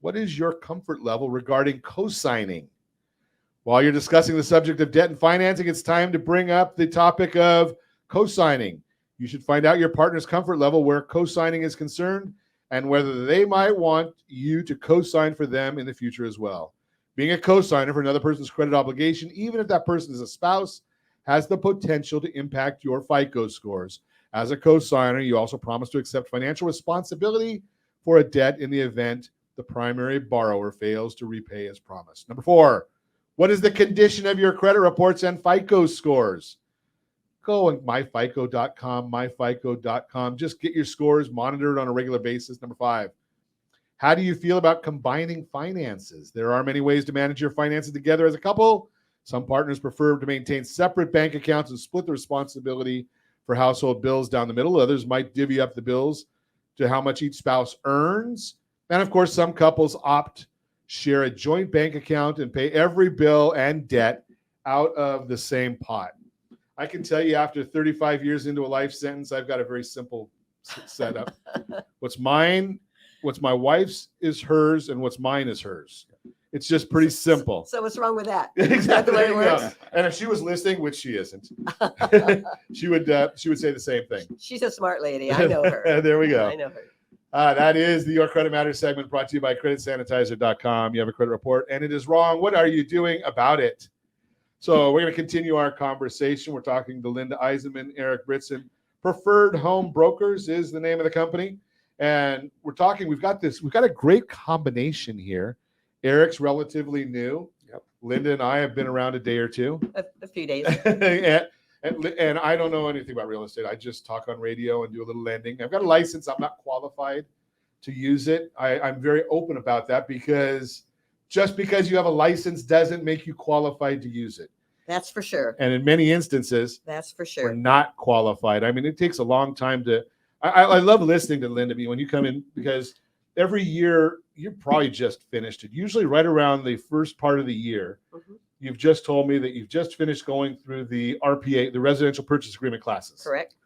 what is your comfort level regarding co-signing? While you're discussing the subject of debt and financing, it's time to bring up the topic of co-signing. You should find out your partner's comfort level where co-signing is concerned and whether they might want you to co-sign for them in the future as well. Being a co-signer for another person's credit obligation, even if that person is a spouse, has the potential to impact your FICO scores. As a co-signer, you also promise to accept financial responsibility for a debt in the event the primary borrower fails to repay as promised. Number 4, what is the condition of your credit reports and FICO scores? Go on myfico.com, myfico.com. Just get your scores monitored on a regular basis. Number 5, how do you feel about combining finances? There are many ways to manage your finances together as a couple. Some partners prefer to maintain separate bank accounts and split the responsibility for household bills down the middle. Others might divvy up the bills to how much each spouse earns. And of course, some couples share a joint bank account and pay every bill and debt out of the same pot. I can tell you after 35 years into a life sentence, I've got a very simple setup. What's mine, what's my wife's is hers, and what's mine is hers. It's just pretty simple. So what's wrong with that? Exactly. The way it works? And if she was listening, which she isn't, she would say the same thing. She's a smart lady. I know her. There we go. I know her. That is the Your Credit Matters segment brought to you by creditsanitizer.com. You have a credit report and it is wrong. What are you doing about it? So we're going to continue our conversation. We're talking to Linda Eisenman, Eric Britson. Preferred Home Brokers is the name of the company. And we've got a great combination here. Eric's relatively new. Yep. Linda and I have been around a day or two. A few days. And I don't know anything about real estate. I just talk on radio and do a little lending. I've got a license. I'm not qualified to use it. I'm very open about that because just because you have a license doesn't make you qualified to use it. That's for sure. And in many instances, That's for we're sure. not qualified. I mean, it takes a long time to. I love listening to Linda when you come in because every year you're probably just finished it. Usually right around the first part of the year. Mm-hmm. You've just told me that you've just finished going through the RPA, the Residential Purchase Agreement classes. Correct.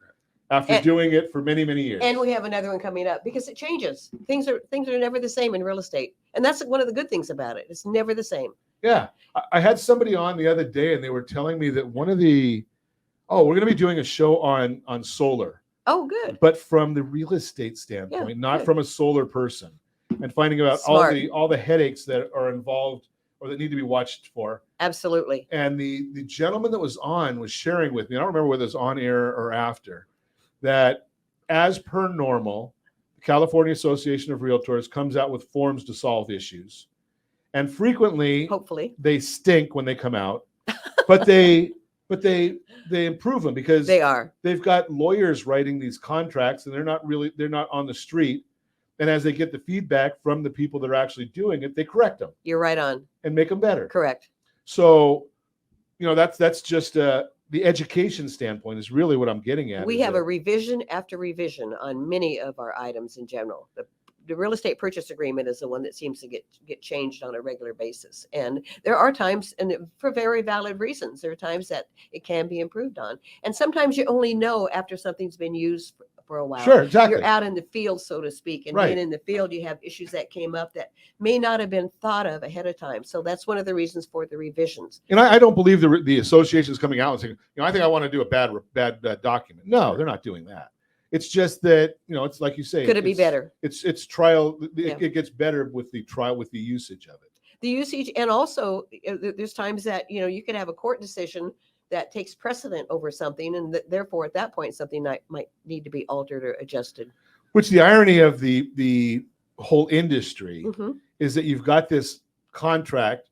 After doing it for many, many years. And we have another one coming up because it changes. Things are never the same in real estate. And that's one of the good things about it. It's never the same. Yeah. I had somebody on the other day and they were telling me that we're going to be doing a show on solar. Oh, good. But from the real estate standpoint, not from a solar person, and finding out all the headaches that are involved or that need to be watched for. Absolutely. And the gentleman that was on was sharing with me, I don't remember whether it was on air or after, that as per normal, the California Association of Realtors comes out with forms to solve issues. And frequently, hopefully, they stink when they come out, but they improve them because they've got lawyers writing these contracts and they're not on the street. And as they get the feedback from the people that are actually doing it, they correct them. You're right on. And make them better. Correct. So, that's just the education standpoint is really what I'm getting at. We have a revision after revision on many of our items in general. The real estate purchase agreement is the one that seems to get changed on a regular basis. And there are times, and for very valid reasons, there are times that it can be improved on. And sometimes you only know after something's been used for a while. Sure, exactly. You're out in the field, so to speak. And being in the field, you have issues that came up that may not have been thought of ahead of time. So that's one of the reasons for the revisions. And I don't believe the association is coming out and saying, I think I want to do a bad document. No, they're not doing that. It's just that, it's like you say. Could it be better? It's trial. It gets better with the trial, with the usage of it. The usage, and also there's times that, you could have a court decision that takes precedent over something. And therefore, at that point, something might need to be altered or adjusted. Which the irony of the whole industry is that you've got this contract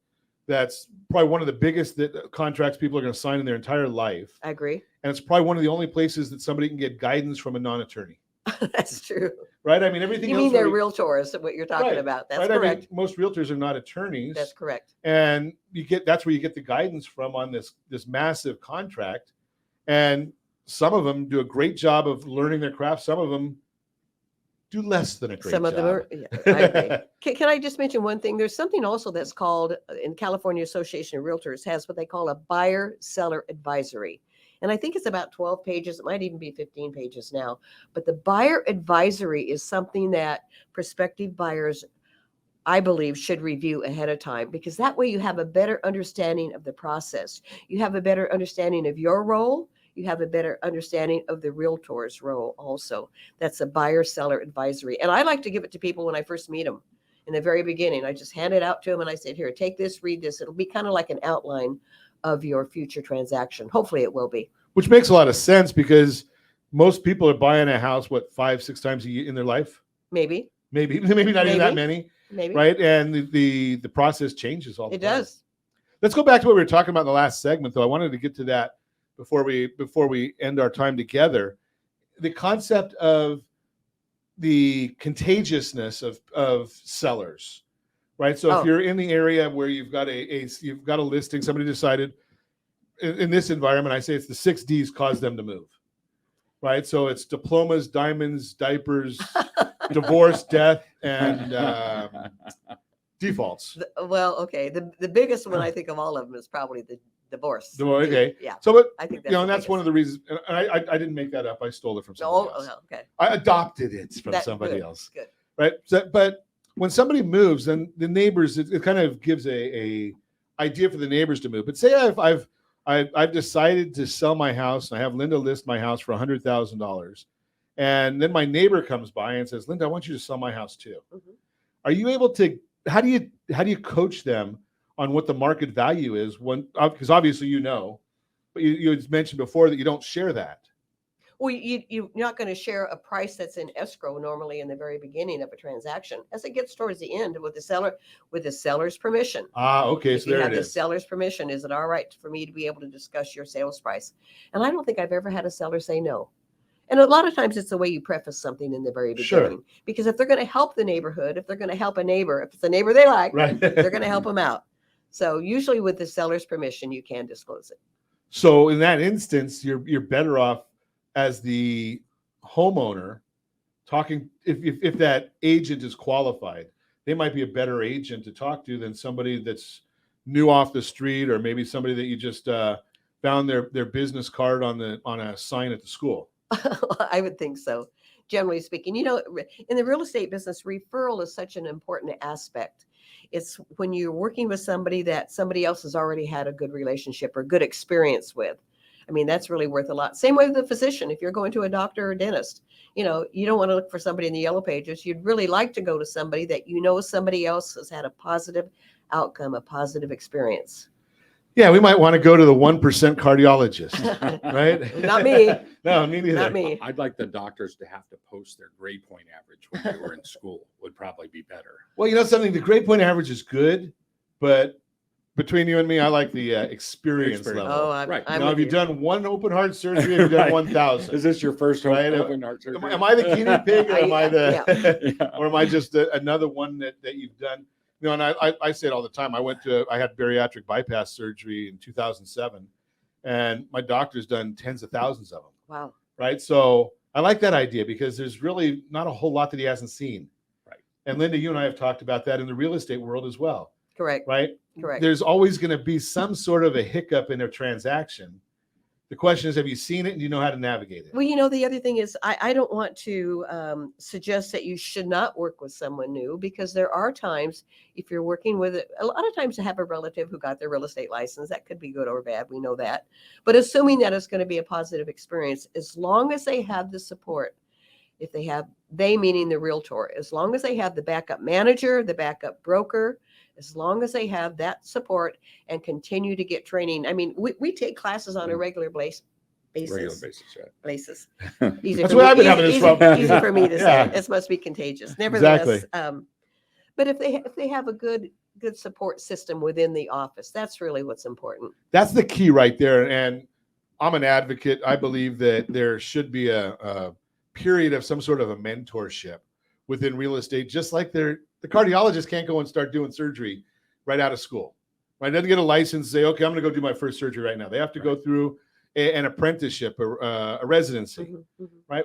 that's probably one of the biggest contracts people are going to sign in their entire life. I agree. and it's probably one of the only places that somebody can get guidance from a non-attorney. That's true. Right? I mean, everything You else. mean they're where realtors, what you're talking Right, about. That's right? I mean, correct. most realtors are not attorneys. That's correct. And that's where you get the guidance from on this massive contract. And some of them do a great job of learning their craft. Some of them do less than a great Some job. of them are. Yeah, I agree. Can I just mention one thing? There's something also that's called in California Association of Realtors has what they call a buyer seller advisory. And I think it's about 12 pages. It might even be 15 pages now. But the buyer advisory is something that prospective buyers, I believe, should review ahead of time, because that way you have a better understanding of the process. You have a better understanding of your role. You have a better understanding of the realtor's role also. That's a buyer seller advisory. And I like to give it to people when I first meet them in the very beginning. I just hand it out to them and I said, here, take this, read this. It'll be kind of like an outline of your future transaction. Hopefully it will be. Which makes a lot of sense, because most people are buying a house, 5-6 times a year in their life? Maybe not even that many. Maybe. Right? And the process changes all the It time. does. Let's go back to what we were talking about in the last segment, though. I wanted to get to that before we end our time together. The concept of the contagiousness of sellers, right? So if you're in the area where you've got a listing, somebody decided in this environment, I say it's the 6 Ds cause them to move, right? So it's diplomas, diamonds, diapers, divorce, death, and defaults. Well, okay. The biggest one I think of all of them is probably the divorce. Okay. Yeah. So, but I think you know, and the that's one of the reasons. And I didn't make that up. I stole it from somebody else. Oh, okay. I adopted it from That- somebody good, else. Good. Right. So, but when somebody moves, then the neighbors, it kind of gives a idea for the neighbors to move. But say I've decided to sell my house, and I have Linda list my house for $100,000, and then my neighbor comes by and says, Linda, I want you to sell my house too. Mhm. Are you able to? How do you coach them on what the market value is? Because obviously you know, but you had mentioned before that you don't share that. Well, you're not going to share a price that's in escrow normally in the very beginning of a transaction. As it gets towards the end with the seller's permission. Okay, If so you there have it the is. seller's permission, is it all right for me to be able to discuss your sales price? And I don't think I've ever had a seller say no. And a lot of times it's the way you preface something in the very Sure. beginning. Because if they're going to help the neighborhood, if they're going to help a neighbor, if it's a neighbor they like, Right. they're going to help them out. So usually with the seller's permission, you can disclose it. So in that instance, you're better off as the homeowner talking. If that agent is qualified, they might be a better agent to talk to than somebody that's new off the street, or maybe somebody that you just found their business card on a sign at the school. I would think so. Generally speaking, you know, in the real estate business, referral is such an important aspect. It's when you're working with somebody that somebody else has already had a good relationship or good experience with. I mean, that's really worth a lot. Same way with a physician. If you're going to a doctor or dentist, you know, you don't want to look for somebody in the yellow pages. You'd really like to go to somebody that you know somebody else has had a positive outcome, a positive experience. Yeah, we might want to go to the 1% cardiologist, right? Not me. No, me neither. Not me. I'd like the doctors to have to post their grade point average when they were in school. Would probably be better. Well, you know something, the grade point average is good, but between you and me, I like the experience level. Oh, Right. I'm Have with you done one open heart surgery? Have you done Right. 1,000? Is this your first Right. open heart surgery? Am I the guinea pig, or am I the, Yeah. or am I just another one that you've done? You know, and I say it all the time. I had bariatric bypass surgery in 2007, and my doctor's done tens of thousands of them. Wow. Right. So I like that idea, because there's really not a whole lot that he hasn't seen. Right. And Linda, you and I have talked about that in the real estate world as well. Correct. Right. Correct. There's always going to be some sort of a hiccup in a transaction. The question is, have you seen it and do you know how to navigate it? Well, you know, the other thing is I don't want to suggest that you should not work with someone new, because there are times if you're working with a lot of times to have a relative who got their real estate license, that could be good or bad. We know that. But assuming that it's going to be a positive experience, as long as they have the support, if they have, they meaning the realtor, as long as they have the backup manager, the backup broker, as long as they have that support and continue to get training. I mean, we take classes on a regular basis. Regular basis, right? Basis. That's what I've been having this problem. Easy for me to Yeah. say. This must be contagious. Nevertheless, Exactly. But if they have a good support system within the office, that's really what's important. That's the key right there. And I'm an advocate. I believe that there should be a period of some sort of a mentorship within real estate, just like the cardiologist can't go and start doing surgery right out of school. Right? Doesn't get a license and say, okay, I'm going to go do my first surgery right now. They have to go through an apprenticeship or a residency, right?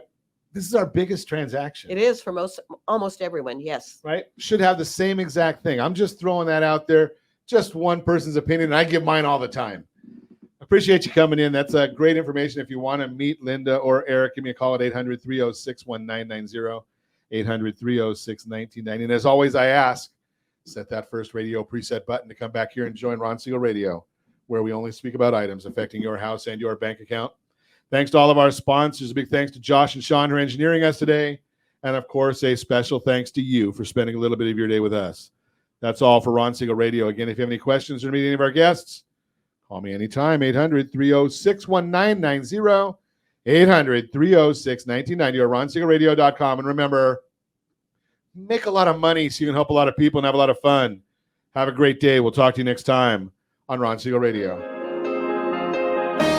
This is our biggest transaction. It is for almost everyone. Yes. Right? Should have the same exact thing. I'm just throwing that out there. Just one person's opinion, and I give mine all the time. Appreciate you coming in. That's great information. If you want to meet Linda or Eric, give me a call at 800-306-1990, 800-306-1990. And as always, I ask, set that first radio preset button to come back here and join Ron Siegel Radio, where we only speak about items affecting your house and your bank account. Thanks to all of our sponsors. A big thanks to Josh and Sean for engineering us today. And, of course, a special thanks to you for spending a little bit of your day with us. That's all for Ron Siegel Radio. Again, if you have any questions or meet any of our guests, call me anytime, 800-306-1990, 800-306-1990, or RonSiegelRadio.com. And remember, make a lot of money so you can help a lot of people and have a lot of fun. Have a great day. We'll talk to you next time on Ron Siegel Radio.